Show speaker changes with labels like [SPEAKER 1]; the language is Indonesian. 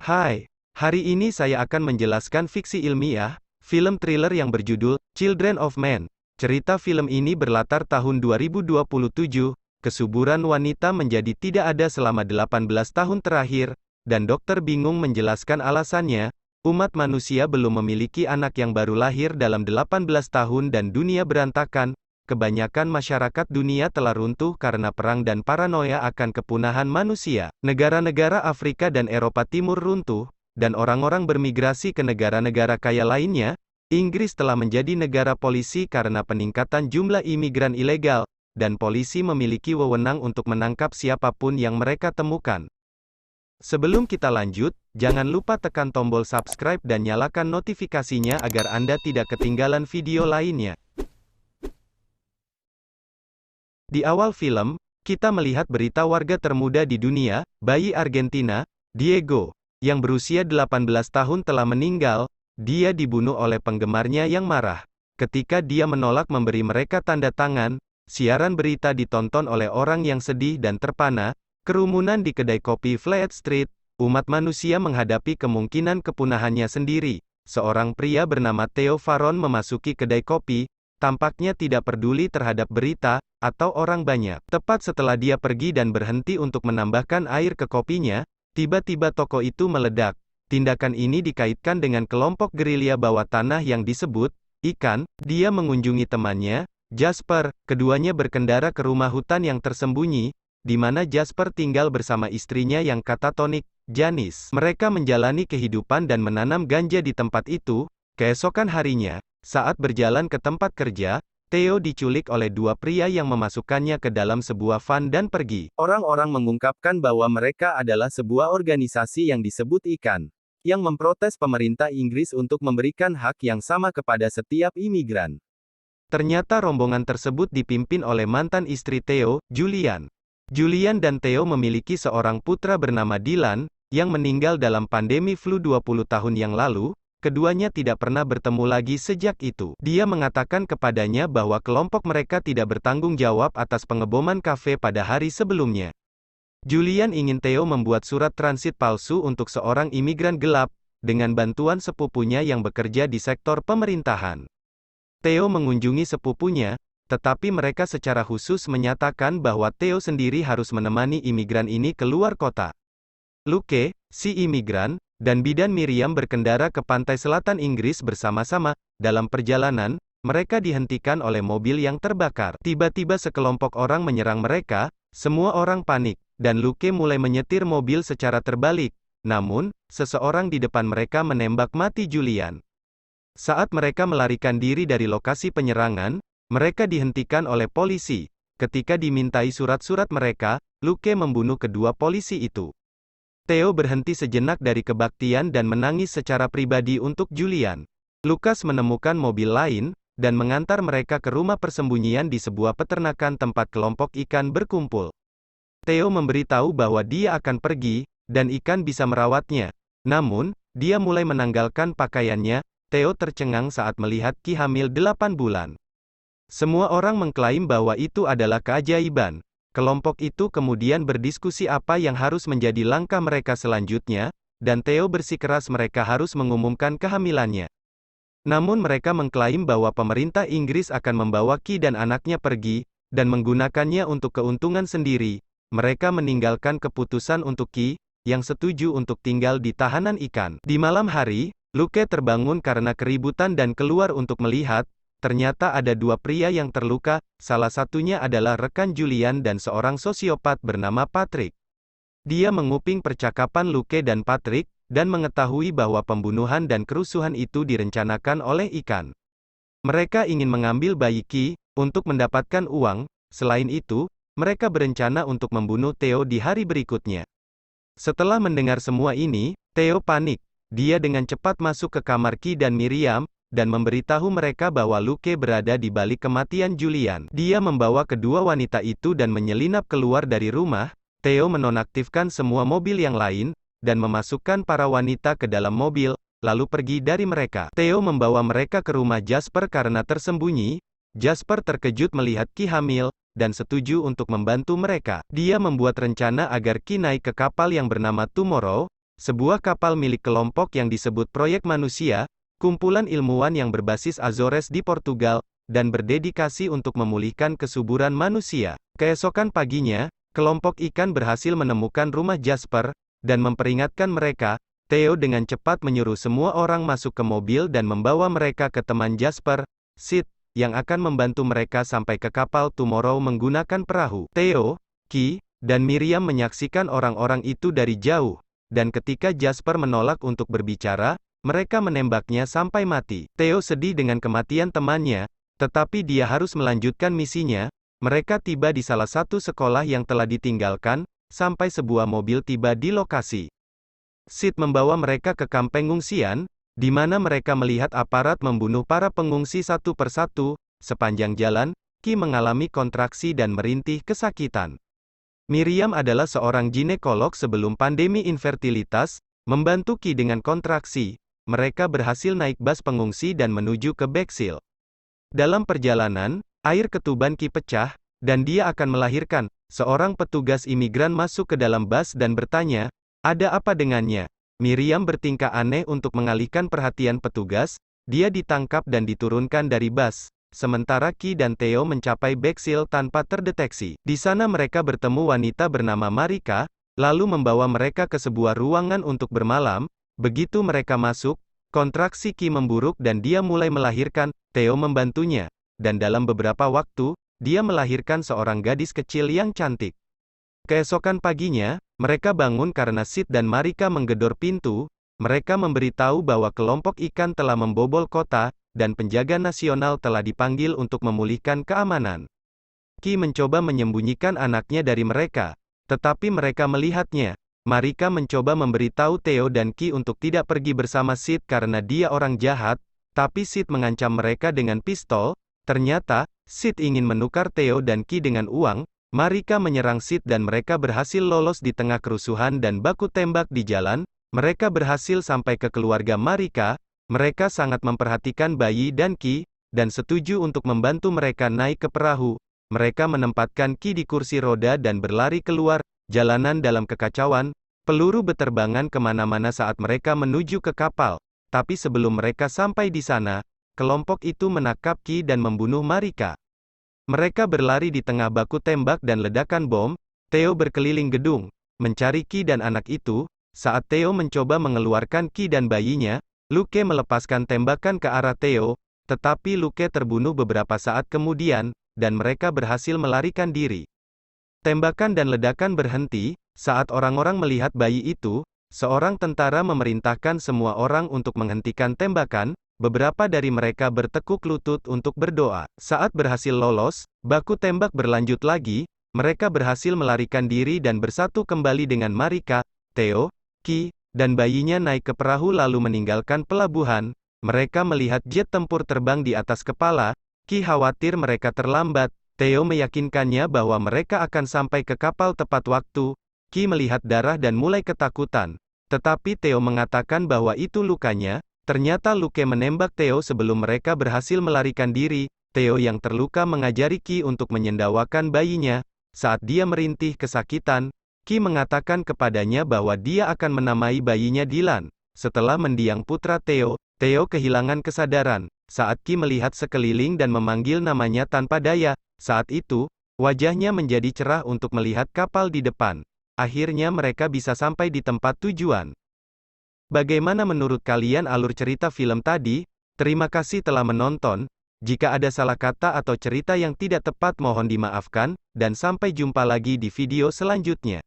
[SPEAKER 1] Hai, hari ini saya akan menjelaskan fiksi ilmiah, film thriller yang berjudul Children of Men. Cerita film ini berlatar tahun 2027, kesuburan wanita menjadi tidak ada selama 18 tahun terakhir, dan dokter bingung menjelaskan alasannya. Umat manusia belum memiliki anak yang baru lahir dalam 18 tahun dan dunia berantakan. Kebanyakan masyarakat dunia telah runtuh karena perang dan paranoia akan kepunahan manusia. Negara-negara Afrika dan Eropa Timur runtuh, dan orang-orang bermigrasi ke negara-negara kaya lainnya. Inggris telah menjadi negara polisi karena peningkatan jumlah imigran ilegal, dan polisi memiliki wewenang untuk menangkap siapapun yang mereka temukan. Sebelum kita lanjut, jangan lupa tekan tombol subscribe dan nyalakan notifikasinya agar Anda tidak ketinggalan video lainnya. Di awal film, kita melihat berita warga termuda di dunia, bayi Argentina, Diego, yang berusia 18 tahun telah meninggal. Dia dibunuh oleh penggemarnya yang marah. Ketika dia menolak memberi mereka tanda tangan, siaran berita ditonton oleh orang yang sedih dan terpana. Kerumunan di kedai kopi Fleet Street, umat manusia menghadapi kemungkinan kepunahannya sendiri. Seorang pria bernama Theo Faron memasuki kedai kopi, tampaknya tidak peduli terhadap berita, atau orang banyak. Tepat setelah dia pergi dan berhenti untuk menambahkan air ke kopinya, tiba-tiba toko itu meledak. Tindakan ini dikaitkan dengan kelompok gerilya bawah tanah yang disebut Ikan. Dia mengunjungi temannya, Jasper. Keduanya berkendara ke rumah hutan yang tersembunyi, di mana Jasper tinggal bersama istrinya yang katatonik, Janice. Mereka menjalani kehidupan dan menanam ganja di tempat itu. Keesokan harinya, saat berjalan ke tempat kerja, Theo diculik oleh dua pria yang memasukkannya ke dalam sebuah van dan pergi. Orang-orang mengungkapkan bahwa mereka adalah sebuah organisasi yang disebut Ikan, yang memprotes pemerintah Inggris untuk memberikan hak yang sama kepada setiap imigran. Ternyata rombongan tersebut dipimpin oleh mantan istri Theo, Julian. Julian dan Theo memiliki seorang putra bernama Dylan, yang meninggal dalam pandemi flu 20 tahun yang lalu. Keduanya tidak pernah bertemu lagi sejak itu. Dia mengatakan kepadanya bahwa kelompok mereka tidak bertanggung jawab atas pengeboman kafe pada hari sebelumnya. Julian ingin Theo membuat surat transit palsu untuk seorang imigran gelap, dengan bantuan sepupunya yang bekerja di sektor pemerintahan. Theo mengunjungi sepupunya, tetapi mereka secara khusus menyatakan bahwa Theo sendiri harus menemani imigran ini keluar kota. Luke, si imigran, dan bidan Miriam berkendara ke pantai selatan Inggris bersama-sama. Dalam perjalanan, mereka dihentikan oleh mobil yang terbakar. Tiba-tiba sekelompok orang menyerang mereka, semua orang panik, dan Luke mulai menyetir mobil secara terbalik. Namun, seseorang di depan mereka menembak mati Julian. Saat mereka melarikan diri dari lokasi penyerangan, mereka dihentikan oleh polisi. Ketika dimintai surat-surat mereka, Luke membunuh kedua polisi itu. Theo berhenti sejenak dari kebaktian dan menangis secara pribadi untuk Julian. Lucas menemukan mobil lain, dan mengantar mereka ke rumah persembunyian di sebuah peternakan tempat kelompok ikan berkumpul. Theo memberitahu bahwa dia akan pergi, dan ikan bisa merawatnya. Namun, dia mulai menanggalkan pakaiannya. Theo tercengang saat melihat Ki hamil 8 bulan. Semua orang mengklaim bahwa itu adalah keajaiban. Kelompok itu kemudian berdiskusi apa yang harus menjadi langkah mereka selanjutnya, dan Theo bersikeras mereka harus mengumumkan kehamilannya. Namun mereka mengklaim bahwa pemerintah Inggris akan membawa Ki dan anaknya pergi, dan menggunakannya untuk keuntungan sendiri. Mereka meninggalkan keputusan untuk Ki, yang setuju untuk tinggal di tahanan ikan. Di malam hari, Luke terbangun karena keributan dan keluar untuk melihat. Ternyata ada dua pria yang terluka, salah satunya adalah rekan Julian dan seorang sosiopat bernama Patrick. Dia menguping percakapan Luke dan Patrick, dan mengetahui bahwa pembunuhan dan kerusuhan itu direncanakan oleh ikan. Mereka ingin mengambil bayi Ki, untuk mendapatkan uang. Selain itu, mereka berencana untuk membunuh Theo di hari berikutnya. Setelah mendengar semua ini, Theo panik. Dia dengan cepat masuk ke kamar Ki dan Miriam, dan memberitahu mereka bahwa Luke berada di balik kematian Julian. Dia membawa kedua wanita itu dan menyelinap keluar dari rumah. Theo menonaktifkan semua mobil yang lain, dan memasukkan para wanita ke dalam mobil, lalu pergi dari mereka. Theo membawa mereka ke rumah Jasper karena tersembunyi. Jasper terkejut melihat Ki hamil, dan setuju untuk membantu mereka. Dia membuat rencana agar Ki naik ke kapal yang bernama Tomorrow. sebuah kapal milik kelompok yang disebut Proyek Manusia, kumpulan ilmuwan yang berbasis Azores di Portugal, dan berdedikasi untuk memulihkan kesuburan manusia. Keesokan paginya, kelompok ikan berhasil menemukan rumah Jasper, dan memperingatkan mereka. Theo dengan cepat menyuruh semua orang masuk ke mobil dan membawa mereka ke teman Jasper, Sid, yang akan membantu mereka sampai ke kapal Tomorrow menggunakan perahu. Theo, Ki, dan Miriam menyaksikan orang-orang itu dari jauh, dan ketika Jasper menolak untuk berbicara, mereka menembaknya sampai mati. Theo sedih dengan kematian temannya, tetapi dia harus melanjutkan misinya. Mereka tiba di salah satu sekolah yang telah ditinggalkan, sampai sebuah mobil tiba di lokasi. Sid membawa mereka ke kamp pengungsian, di mana mereka melihat aparat membunuh para pengungsi satu persatu. Sepanjang jalan, Ki mengalami kontraksi dan merintih kesakitan. Miriam adalah seorang ginekolog sebelum pandemi infertilitas, membantu Ki dengan kontraksi. Mereka berhasil naik bus pengungsi dan menuju ke Bexhill. Dalam perjalanan, air ketuban Ki pecah, dan dia akan melahirkan. Seorang petugas imigran masuk ke dalam bus dan bertanya, "Ada apa dengannya?" Miriam bertingkah aneh untuk mengalihkan perhatian petugas. Dia ditangkap dan diturunkan dari bus. Sementara Ki dan Theo mencapai Bexhill tanpa terdeteksi. Di sana mereka bertemu wanita bernama Marika, lalu membawa mereka ke sebuah ruangan untuk bermalam. Begitu mereka masuk, kontraksi Ki memburuk dan dia mulai melahirkan. Theo membantunya, dan dalam beberapa waktu, dia melahirkan seorang gadis kecil yang cantik. Keesokan paginya, mereka bangun karena Sid dan Marika menggedor pintu. Mereka memberitahu bahwa kelompok ikan telah membobol kota, dan penjaga nasional telah dipanggil untuk memulihkan keamanan. Ki mencoba menyembunyikan anaknya dari mereka, tetapi mereka melihatnya. Marika mencoba memberitahu Theo dan Ki untuk tidak pergi bersama Sid karena dia orang jahat, tapi Sid mengancam mereka dengan pistol. Ternyata, Sid ingin menukar Theo dan Ki dengan uang. Marika menyerang Sid dan mereka berhasil lolos di tengah kerusuhan dan baku tembak di jalan. Mereka berhasil sampai ke keluarga Marika. Mereka sangat memperhatikan bayi dan Ki, dan setuju untuk membantu mereka naik ke perahu. Mereka menempatkan Ki di kursi roda dan berlari keluar jalanan dalam kekacauan. Peluru beterbangan kemana-mana saat mereka menuju ke kapal. Tapi sebelum mereka sampai di sana, kelompok itu menangkap Ki dan membunuh Marika. Mereka berlari di tengah baku tembak dan ledakan bom. Theo berkeliling gedung, mencari Ki dan anak itu. Saat Theo mencoba mengeluarkan Ki dan bayinya, Luke melepaskan tembakan ke arah Theo, tetapi Luke terbunuh beberapa saat kemudian, dan mereka berhasil melarikan diri. Tembakan dan ledakan berhenti, saat orang-orang melihat bayi itu, seorang tentara memerintahkan semua orang untuk menghentikan tembakan. Beberapa dari mereka bertekuk lutut untuk berdoa. Saat berhasil lolos, baku tembak berlanjut lagi. Mereka berhasil melarikan diri dan bersatu kembali dengan Marika, Theo, Ki, dan bayinya naik ke perahu lalu meninggalkan pelabuhan. Mereka melihat jet tempur terbang di atas kepala. Ki khawatir mereka terlambat. Theo meyakinkannya bahwa mereka akan sampai ke kapal tepat waktu. Ki melihat darah dan mulai ketakutan. Tetapi Theo mengatakan bahwa itu lukanya. Ternyata Luke menembak Theo sebelum mereka berhasil melarikan diri. Theo yang terluka mengajari Ki untuk menyendawakan bayinya. Saat dia merintih kesakitan, Ki mengatakan kepadanya bahwa dia akan menamai bayinya Dylan. Setelah mendiang putra Theo, Theo kehilangan kesadaran. Saat Ki melihat sekeliling dan memanggil namanya tanpa daya, saat itu, wajahnya menjadi cerah untuk melihat kapal di depan. Akhirnya mereka bisa sampai di tempat tujuan. Bagaimana menurut kalian alur cerita film tadi? Terima kasih telah menonton. Jika ada salah kata atau cerita yang tidak tepat mohon dimaafkan, dan sampai jumpa lagi di video selanjutnya.